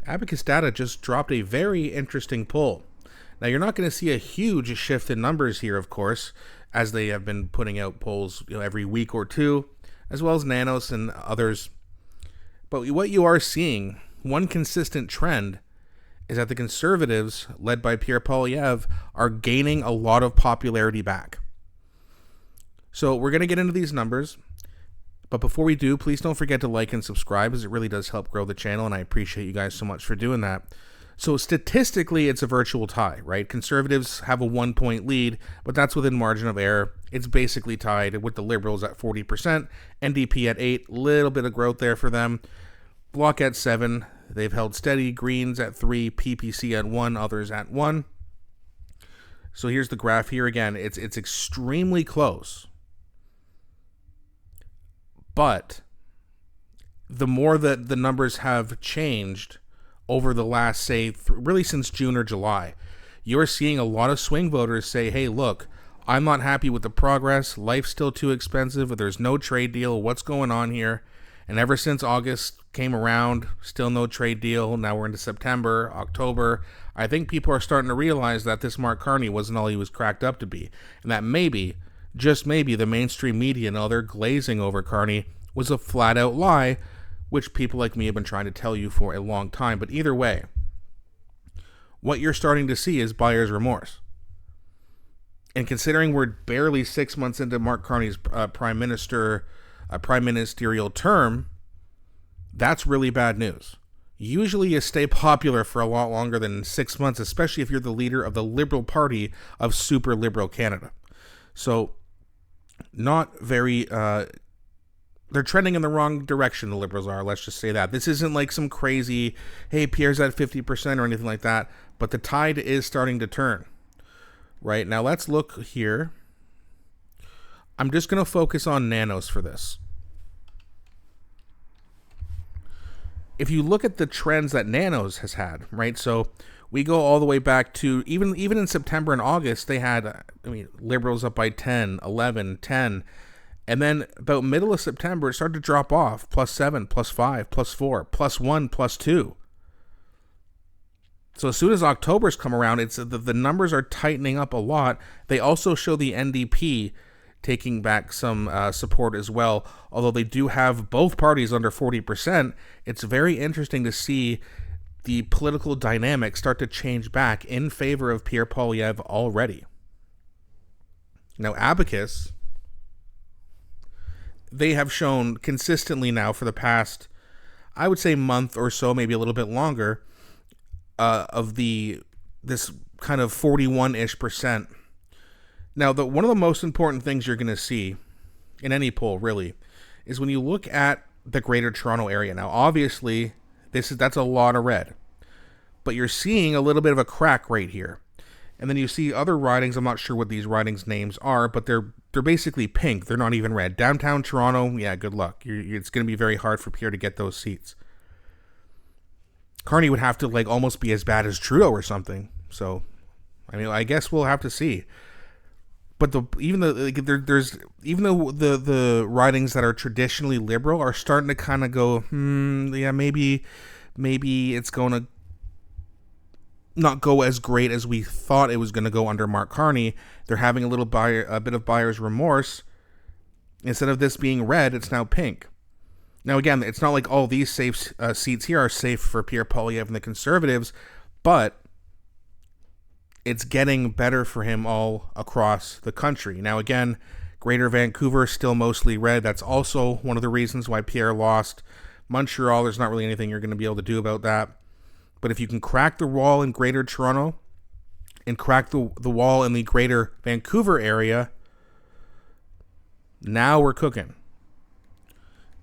Abacus Data just dropped a very interesting poll. Now, you're not going to see a huge shift in numbers here, of course, as they have been putting out polls every week or two, as well as Nanos and others. But what you are seeing, one consistent trend, is that the Conservatives, led by Pierre Poilievre, are gaining a lot of popularity back. So we're going to get into these numbers. But before we do, please don't forget to like and subscribe, as it really does help grow the channel, and I appreciate you guys so much for doing that. So statistically, it's a virtual tie, right? Conservatives have a 1-point lead, but that's within margin of error. It's basically tied with the Liberals at 40%, NDP at 8%, little bit of growth there for them. Bloc at 7%, they've held steady. Greens at 3%, PPC at 1%, others at 1%. So here's the graph here again. It's extremely close. But the more that the numbers have changed over the last, say, really since June or July, you're seeing a lot of swing voters say, hey, look, I'm not happy with the progress. Life's still too expensive. There's no trade deal. What's going on here? And ever since August came around, still no trade deal. Now we're into September, October. I think people are starting to realize that this markcarney wasn't all he was cracked up to be. And that maybe, just maybe, the mainstream media and all their glazing over Carney was a flat-out lie, which people like me have been trying to tell you for a long time. But either way, what you're starting to see is buyer's remorse. And considering we're barely 6 months into Mark Carney's prime ministerial term, that's really bad news. Usually you stay popular for a lot longer than 6 months, especially if you're the leader of the Liberal Party of super liberal Canada. So, not very... they're trending in the wrong direction, the Liberals are, let's just say that. This isn't like some crazy, hey, Pierre's at 50% or anything like that, but the tide is starting to turn. Right, now let's look here. I'm just going to focus on Nanos for this. If you look at the trends that Nanos has had, right, so we go all the way back to, even in September and August, they had, Liberals up by 10, 11, 10, and then about middle of September, it started to drop off, +7, +5, +4, +1, +2. So as soon as October's come around, it's the numbers are tightening up a lot. They also show the NDP taking back some support as well. Although they do have both parties under 40%, it's very interesting to see the political dynamic start to change back in favor of Pierre Poilievre already. Now, Abacus, they have shown consistently now for the past, I would say, month or so, maybe a little bit longer, of this kind of 41-ish%. Now, one of the most important things you're going to see in any poll, really, is when you look at the Greater Toronto Area. Now, obviously, that's a lot of red, but you're seeing a little bit of a crack right here. And then you see other ridings. I'm not sure what these ridings' names are, but they're basically pink. They're not even red. Downtown Toronto, yeah, good luck. It's going to be very hard for Pierre to get those seats. Carney would have to almost be as bad as Trudeau or something. So, I guess we'll have to see. But even though the ridings that are traditionally liberal are starting to kind of go, yeah, maybe it's going to not go as great as we thought it was going to go under Mark Carney. They're having a bit of buyer's remorse. Instead of this being red, it's now pink. Now, again, it's not like all these safe seats here are safe for Pierre Poilievre and the Conservatives, but it's getting better for him all across the country. Now, again, Greater Vancouver still mostly red. That's also one of the reasons why Pierre lost. Montreal, there's not really anything you're going to be able to do about that. But if you can crack the wall in Greater Toronto and crack the wall in the Greater Vancouver area, now we're cooking.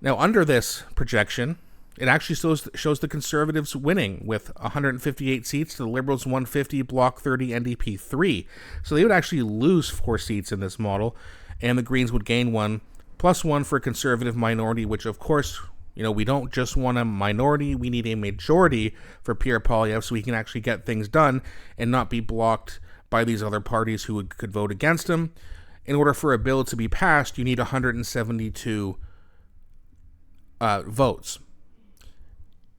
Now, under this projection, it actually shows the Conservatives winning with 158 seats to the Liberals 150, Bloc 30, NDP 3. So they would actually lose 4 seats in this model, and the Greens would gain 1, +1 for a Conservative minority, which, of course, we don't just want a minority. We need a majority for Pierre Poilievre so we can actually get things done and not be blocked by these other parties who could vote against him. In order for a bill to be passed, you need 172 votes.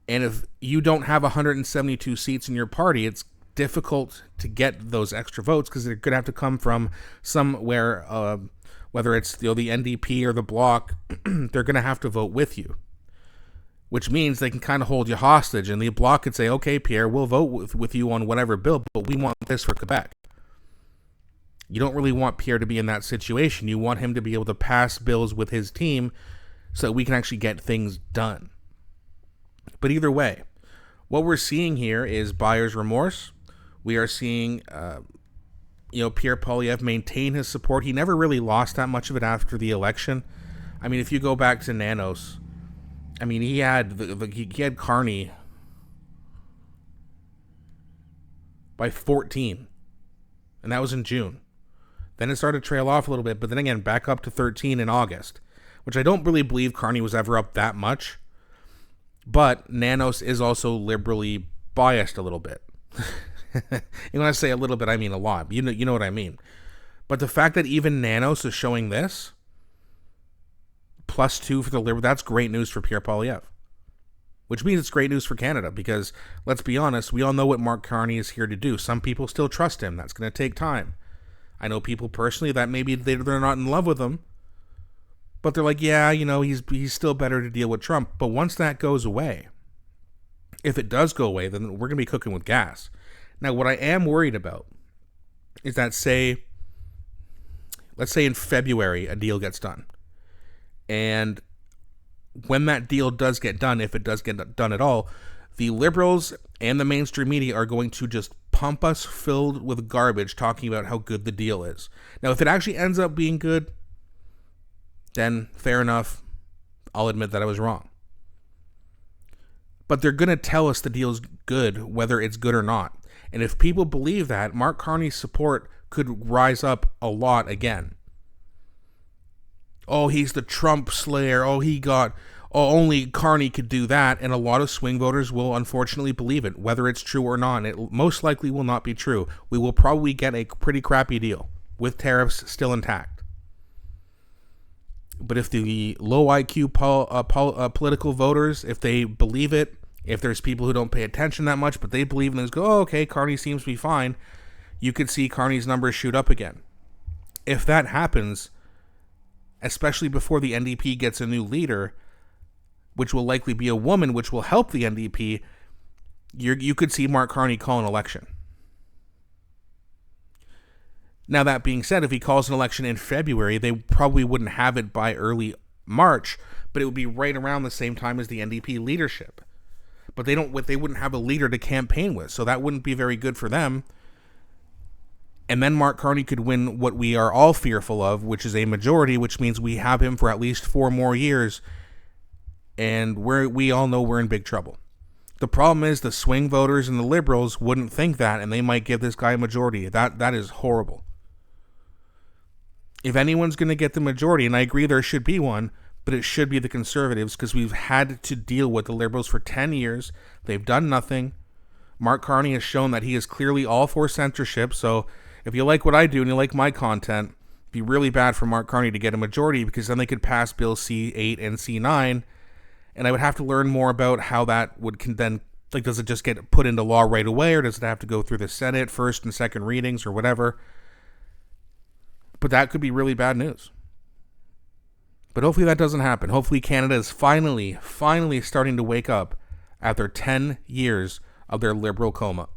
And if you don't have 172 seats in your party, it's difficult to get those extra votes because they're going to have to come from somewhere, whether it's the NDP or the Bloc. They're going to have to vote with you, which means they can kind of hold you hostage. And the Bloc could say, okay, Pierre, we'll vote with you on whatever bill, but we want this for Quebec. You don't really want Pierre to be in that situation. You want him to be able to pass bills with his team so that we can actually get things done. But either way, what we're seeing here is buyer's remorse. We are seeing, Pierre Poilievre maintain his support. He never really lost that much of it after the election. I mean, if you go back to Nanos, I mean, he had Carney by 14, and that was in June. Then it started to trail off a little bit, but then again, back up to 13 in August, which I don't really believe Carney was ever up that much. But Nanos is also liberally biased a little bit. And when I say a little bit, I mean a lot. You know what I mean. But the fact that even Nanos is showing this, +2 for the Liberal, that's great news for Pierre Poilievre. Which means it's great news for Canada because, let's be honest, we all know what markcarney is here to do. Some people still trust him. That's going to take time. I know people personally that maybe they're not in love with him. But they're like, yeah, he's still better to deal with Trump. But once that goes away, if it does go away, then we're going to be cooking with gas. Now, what I am worried about is that, let's say in February, a deal gets done. And when that deal does get done, if it does get done at all, the Liberals and the mainstream media are going to just pump us filled with garbage talking about how good the deal is. Now, if it actually ends up being good, then fair enough, I'll admit that I was wrong. But they're going to tell us the deal's good, whether it's good or not. And if people believe that, markcarney's support could rise up a lot again. Oh, he's the Trump slayer. Only Carney could do that. And a lot of swing voters will unfortunately believe it, whether it's true or not. It most likely will not be true. We will probably get a pretty crappy deal with tariffs still intact. But if the low IQ political voters, if they believe it, if there's people who don't pay attention that much, but they believe in this, go, okay, Carney seems to be fine, you could see Carney's numbers shoot up again. If that happens, especially before the NDP gets a new leader, which will likely be a woman, which will help the NDP, you could see markcarney call an election. Now, that being said, if he calls an election in February, they probably wouldn't have it by early March, but it would be right around the same time as the NDP leadership. But they wouldn't have a leader to campaign with, so that wouldn't be very good for them. And then markcarney could win what we are all fearful of, which is a majority, which means we have him for at least 4 more years, and we all know we're in big trouble. The problem is the swing voters and the Liberals wouldn't think that, and they might give this guy a majority. That is horrible. If anyone's going to get the majority, and I agree there should be one, but it should be the Conservatives because we've had to deal with the Liberals for 10 years. They've done nothing. Markcarney has shown that he is clearly all for censorship, so if you like what I do and you like my content, it'd be really bad for Markcarney to get a majority because then they could pass Bill C-8 and C-9, and I would have to learn more about how that would then, does it just get put into law right away, or does it have to go through the Senate, first and second readings, or whatever? But that could be really bad news. But hopefully that doesn't happen. Hopefully Canada is finally starting to wake up after 10 years of their liberal coma.